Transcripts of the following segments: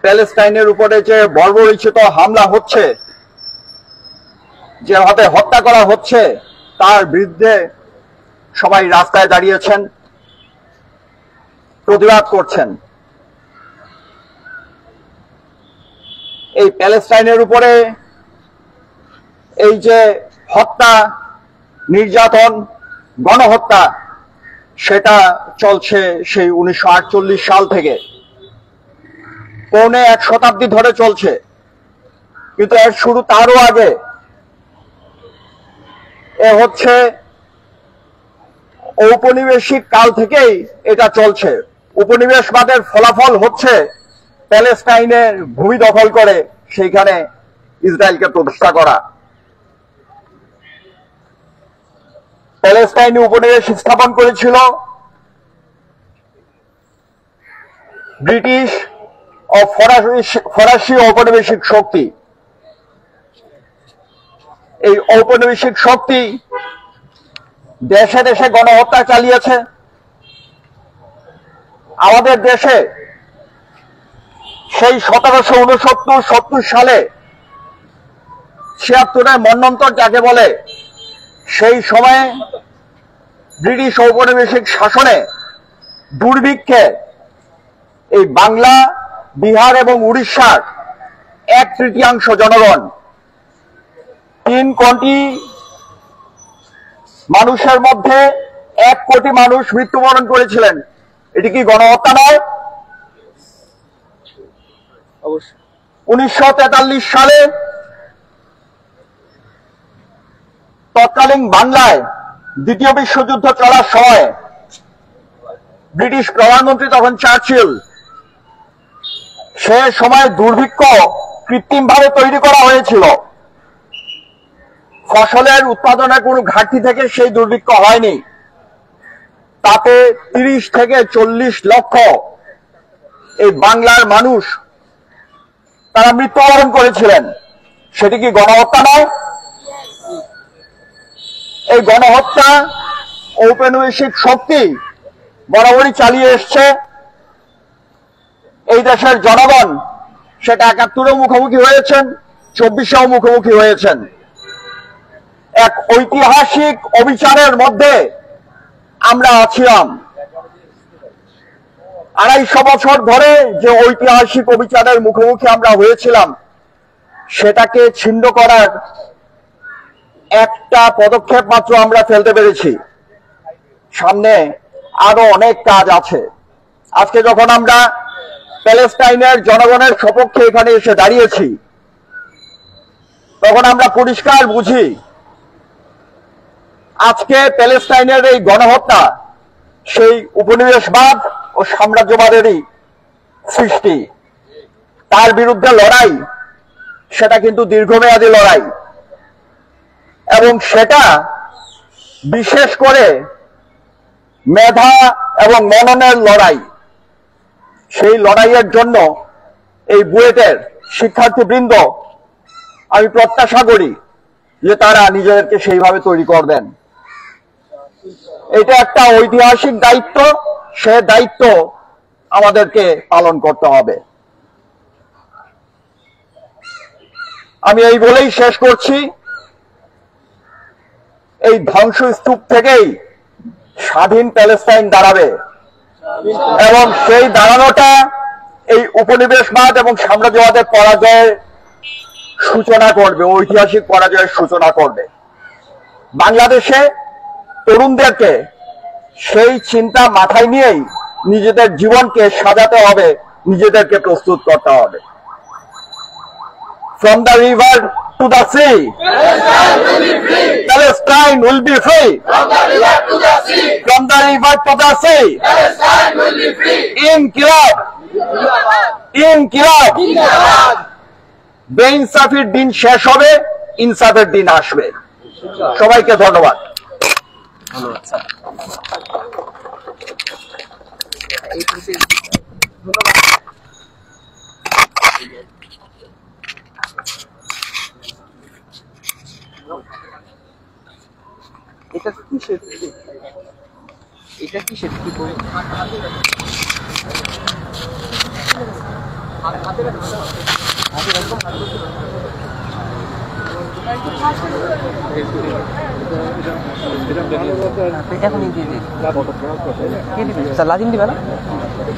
প্যালেস্টাইনের উপরে যে বর্বরোচিত হামলা হচ্ছে, যেভাবে হত্যা করা হচ্ছে, তার বিরুদ্ধে সবাই রাস্তায় দাঁড়িয়েছেন, প্রতিবাদ করছেন। এই প্যালেস্টাইনের উপরে এই যে হত্যা, নির্যাতন, গণহত্যা, সেটা চলছে সেই 1948 সাল থেকে, পৌনে এক শতাব্দী ধরে চলছে। কিন্তু এর শুরু তারও আগে। এ হচ্ছে ঔপনিবেশিক কাল থেকেই এটা চলছে। উপনিবেশবাদের ফলাফল হচ্ছে প্যালেস্টাইনের ভূমি দখল করে সেইখানে ইসরায়েলকে প্রতিষ্ঠা করা। প্যালেস্টাইনে উপনিবেশ স্থাপন করেছিল ব্রিটিশ ও ফরাসি ঔপনিবেশিক শক্তি। এই ঔপনিবেশিক শক্তি দেশে দেশে গণহত্যা চালিয়েছে। আমাদের দেশে সেই 1769-70 সালে 76-এর মন্বন্তর যাকে বলে, সেই সময়ে ব্রিটিশ ঔপনিবেশিক শাসনে দুর্ভিক্ষে এই বাংলা, বিহার এবং উড়িষ্যার 1/3 জনগণ, 3 কোটি মানুষের মধ্যে 1 কোটি মানুষ মৃত্যুবরণ করেছিলেন। এটি কি গণহত্যা নয়? 1943 সালে তৎকালীন বাংলায় দ্বিতীয় বিশ্বযুদ্ধ চলার সময় ব্রিটিশ প্রধানমন্ত্রী তখন চার্চিল, সে সময় দুর্ভিক্ষ কৃত্রিমভাবে তৈরি করা হয়েছিল। ফসলের উৎপাদনের কোনো ঘাটতি থেকে সেই দুর্ভিক্ষ হয়নি। তাতে 30 থেকে 40 লক্ষ এই বাংলার মানুষ তারা মৃত্যুবরণ করেছিলেন। সেটি কি গণহত্যা নয়? এই গণহত্যা ঔপনিবেশিক শক্তি বরাবরই চালিয়ে এসছে। এই দেশের জনগণ সেটা 71-এও মুখোমুখি হয়েছেন, 24-এও মুখোমুখি হয়েছেন। এক ঐতিহাসিক অবিচারের মধ্যে আমরা আছিলাম। 250 বছর ধরে যে ঐতিহাসিক অবিচারের মুখোমুখি আমরা হয়েছিলাম, সেটাকে ছিন্ন করার একটা পদক্ষেপ মাত্র আমরা ফেলতে পেরেছি। সামনে আরো অনেক কাজ আছে। আজকে যখন আমরা প্যালেস্টাইনের জনগণের সপক্ষে এখানে এসে দাঁড়িয়েছি, তখন আমরা পরিষ্কার বুঝি আজকে প্যালেস্টাইনের এই গণহত্যা সেই উপনিবেশবাদ ও সাম্রাজ্যবাদেরই সৃষ্টি। তার বিরুদ্ধে লড়াই, সেটা কিন্তু দীর্ঘমেয়াদী লড়াই, এবং সেটা বিশেষ করে মেধা এবং মননের লড়াই। সেই লড়াইয়ের জন্য এই বুয়েটের শিক্ষার্থীবৃন্দ, আমি প্রত্যাশা করি যে তারা নিজেদেরকে সেইভাবে তৈরি করবেন। এটা একটা ঐতিহাসিক দায়িত্ব, সে দায়িত্ব আমাদেরকে পালন করতে হবে। আমি এই বলেই শেষ করছি, এই ধ্বংসস্তূপ থেকেই স্বাধীন প্যালেস্টাইন দাঁড়াবে, এবং সেই দাঁড়ানোটা এই উপনিবেশবাদ এবং সাম্রাজ্যবাদের পরাজয়ের সূচনা করবে, ঐতিহাসিক পরাজয়ের সূচনা করবে। বাংলাদেশে তরুণদেরকে সেই চিন্তা মাথায় নিয়েই নিজেদের জীবনকে সাজাতে হবে, নিজেদেরকে প্রস্তুত করতে হবে। From the river to the sea, Palestine will be free. From the river to the sea, from the river to the sea, Palestine will be free. Inqilab, Inqilab, Inqilab. বেইনসাফির দিন শেষ হবে, ইনসাফের দিন আসবে। সবাইকে ধন্যবাদ। এটা কিসের? এটা কিসের? কি বলবো? এখনই দিয়ে দিন। স্যার লাজিম দিবে না?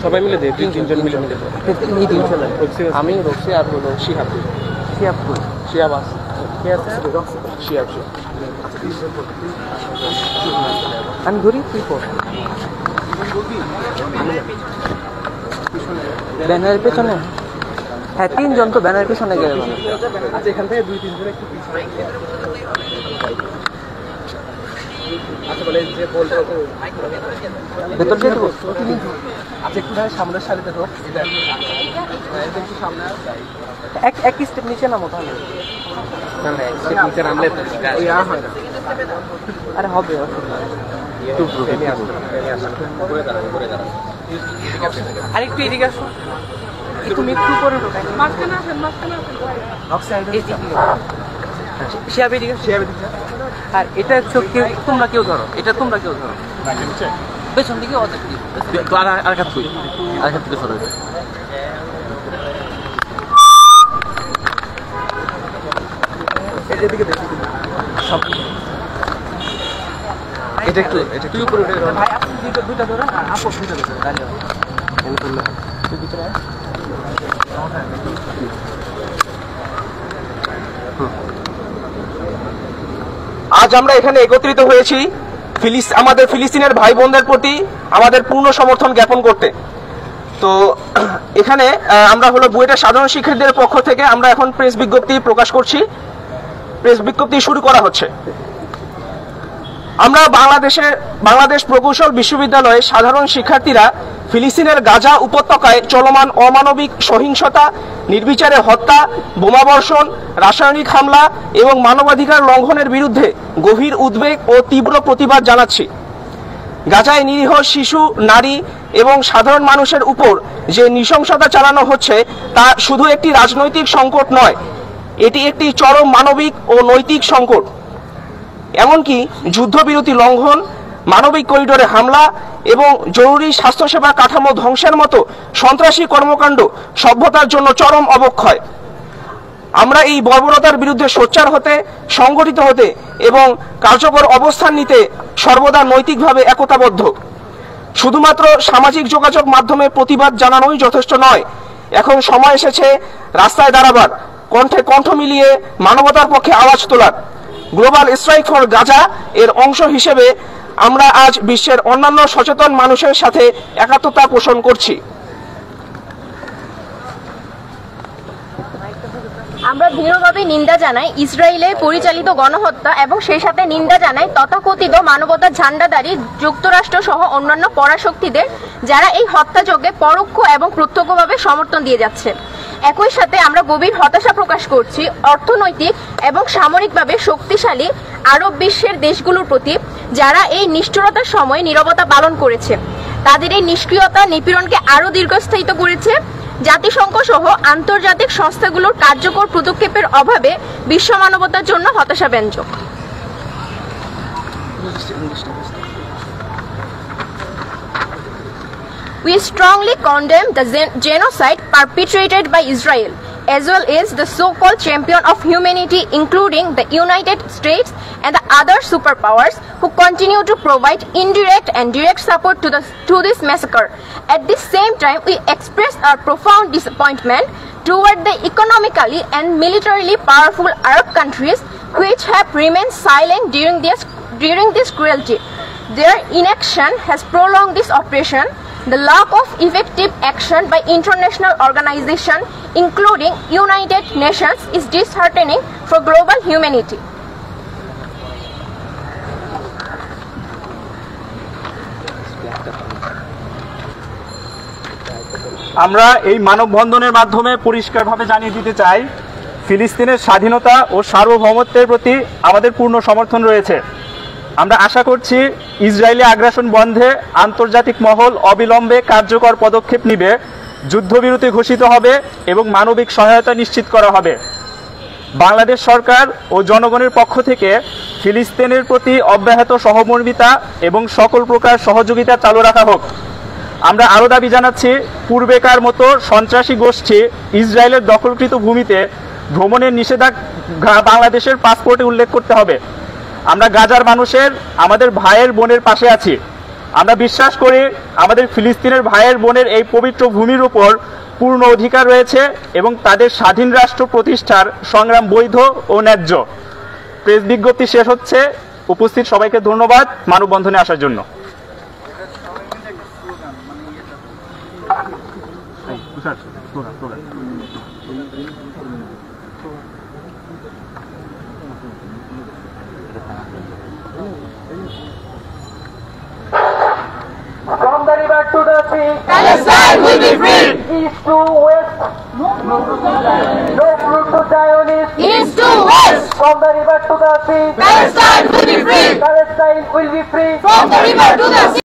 সবাই মিলে দে, তিনজন মিলে মিলে দে। এই দিন চলে। আমি রক্সি আর হলো শিহাব। শিহাব কই? শিহাব আছে। কে আছে? শিহাব। আমি ধরি, তুই পড়। ব্যানারের পেছনে? হ্যাঁ, তিনজন তো ব্যানারের পেছনে গেলে মানে। আচ্ছা, এখান থেকে 2-3 জন একটু পিছনে। আচ্ছা, বলে যে বলতে ভেতর দিয়ে দেবো? আচ্ছা, একটু সামনের সারিতে ঢোক। এটা একটু সামনে এক স্টেপ নিচে নামো তাহলে। না না, স্টেপ নিচে নামলে ওই হয় না। আরে হবে, অসুবিধা নেই। আর একটু এদিকে আসো, একটু মৃত্যু করে আর এটা হচ্ছে তোমরা কেউ ধরো, এটা তোমরা কেউ ধরো পেছন দিকে আরেকটা থেকে সরো। সব এটা একটু তুই উপরে উঠে ভাই আপনি দুইটা ধরো আর আপু দুইটা ধরো দাঁড়িয়ে তুই ভিতরে আয়। আজ আমরা এখানে একত্রিত হয়েছি আমাদের ফিলিস্তিনের ভাই বোনদের প্রতি আমাদের পূর্ণ সমর্থন জ্ঞাপন করতে। তো এখানে আমরা হলো বুয়েটের সাধারণ শিক্ষার্থীদের পক্ষ থেকে আমরা এখন প্রেস বিজ্ঞপ্তি প্রকাশ করছি। প্রেস বিজ্ঞপ্তি শুরু করা হচ্ছে। আমরা বাংলাদেশ প্রকৌশল বিশ্ববিদ্যালয়ের সাধারণ শিক্ষার্থীরা ফিলিস্তিনের গাজা উপত্যকায় চলমান অমানবিক সহিংসতা, নির্বিচারে হত্যা, বোমাবর্ষণ, রাসায়নিক হামলা এবং মানবাধিকার লঙ্ঘনের বিরুদ্ধে গভীর উদ্বেগ ও তীব্র প্রতিবাদ জানাচ্ছি। গাজায় নিরীহ শিশু, নারী এবং সাধারণ মানুষের উপর যে নৃশংসতা চালানো হচ্ছে তা শুধু একটি রাজনৈতিক সংকট নয়, এটি একটি চরম মানবিক ও নৈতিক সংকট। এমনকি যুদ্ধবিরতি লঙ্ঘন, মানবিক করিডোরে হামলা এবং জরুরি স্বাস্থ্যসেবা কাঠামো ধ্বংসের মতো সন্ত্রাসী কর্মকাণ্ড সভ্যতার জন্য চরম অবক্ষয়। আমরা এই বর্বরতার বিরুদ্ধে সোচ্চার হতে, সংগঠিত হতে এবং কার্যকর অবস্থান নিতে সর্বদা নৈতিকভাবে একতাবদ্ধ। শুধুমাত্র সামাজিক যোগাযোগ মাধ্যমে প্রতিবাদ জানানোই যথেষ্ট নয়, এখন সময় এসেছে রাস্তায় দাঁড়াবার, কণ্ঠে কণ্ঠ মিলিয়ে মানবতার পক্ষে আওয়াজ তোলার। গ্লোবাল স্ট্রাইক ফর গাজা এর অংশ হিসেবে আমরা আজ বিশ্বের অন্যান্য সচেতন মানুষের সাথে একাত্মতা পোষণ করছি। আমরা দৃঢ়ভাবে নিন্দা জানাই ইসরায়েলে পরিচালিত গণহত্যা এবং সেই সাথে নিন্দা জানাই তথাকথিত মানবতার ঝান্ডাধারী যুক্তরাষ্ট্র সহ অন্যান্য পরাশক্তিদের, যারা এই হত্যাযজ্ঞে পরোক্ষ এবং প্রত্যক্ষভাবে সমর্থন দিয়ে যাচ্ছে। একই সাথে আমরা গভীর হতাশা প্রকাশ করছি অর্থনৈতিক এবং সামরিকভাবে শক্তিশালী আরব বিশ্বের দেশগুলোর প্রতি, যারা এই নিষ্ঠুরতার সময় নীরবতা পালন করেছে। তাদের এই নিষ্ক্রিয়তা নিপীড়নকে আরও দীর্ঘস্থায়িত করেছে। জাতিসংঘ সহ আন্তর্জাতিক সংস্থাগুলোর কার্যকর পদক্ষেপের অভাবে বিশ্ব মানবতার জন্য হতাশাব্যঞ্জক। We strongly condemn the genocide perpetrated by Israel, as well as the so-called champion of humanity, including the United States and the other superpowers who continue to provide indirect and direct support to this massacre. At the same time, we express our profound disappointment toward the economically and militarily powerful Arab countries which have remained silent during this cruelty. Their inaction has prolonged this operation. The lack of effective action by international organizations, including United Nations, is disheartening for global humanity. আমরা এই মানববন্ধনের মাধ্যমে পরিষ্কারভাবে জানিয়ে দিতে চাই, ফিলিস্তিনের স্বাধীনতা ও সার্বভৌমত্বের প্রতি আমাদের পূর্ণ সমর্থন রয়েছে। আমরা আশা করছি ইসরায়েলি আগ্রাসন বন্ধে আন্তর্জাতিক মহল অবিলম্বে কার্যকর পদক্ষেপ নেবে, যুদ্ধবিরতি ঘোষিত হবে এবং মানবিক সহায়তা নিশ্চিত করা হবে। বাংলাদেশ সরকার ও জনগণের পক্ষ থেকে ফিলিস্তিনের প্রতি অব্যাহত সহমর্মিতা এবং সকল প্রকার সহযোগিতা চালু রাখা হোক। আমরা আরও দাবি জানাচ্ছি, পূর্বেকার মতো সন্ত্রাসী গোষ্ঠী ইসরায়েলের দখলকৃত ভূমিতে ভ্রমণের নিষেধাজ্ঞা বাংলাদেশের পাসপোর্টে উল্লেখ করতে হবে। আমরা গাজার মানুষের, আমাদের ভাইয়ের বোনের পাশে আছি। আমরা বিশ্বাস করি আমাদের ফিলিস্তিনের ভাইয়ের বোনের এই পবিত্র ভূমির উপর পূর্ণ অধিকার রয়েছে এবং তাদের স্বাধীন রাষ্ট্র প্রতিষ্ঠার সংগ্রাম বৈধ ও ন্যায্য। প্রেস বিজ্ঞপ্তি শেষ হচ্ছে। উপস্থিত সবাইকে ধন্যবাদ মানববন্ধনে আসার জন্য। From the river to the sea, Palestine will be free. east to west, no fruit to Zionists. East to west. From the river to the sea, Palestine will be free. Palestine will be free. From the river to the sea.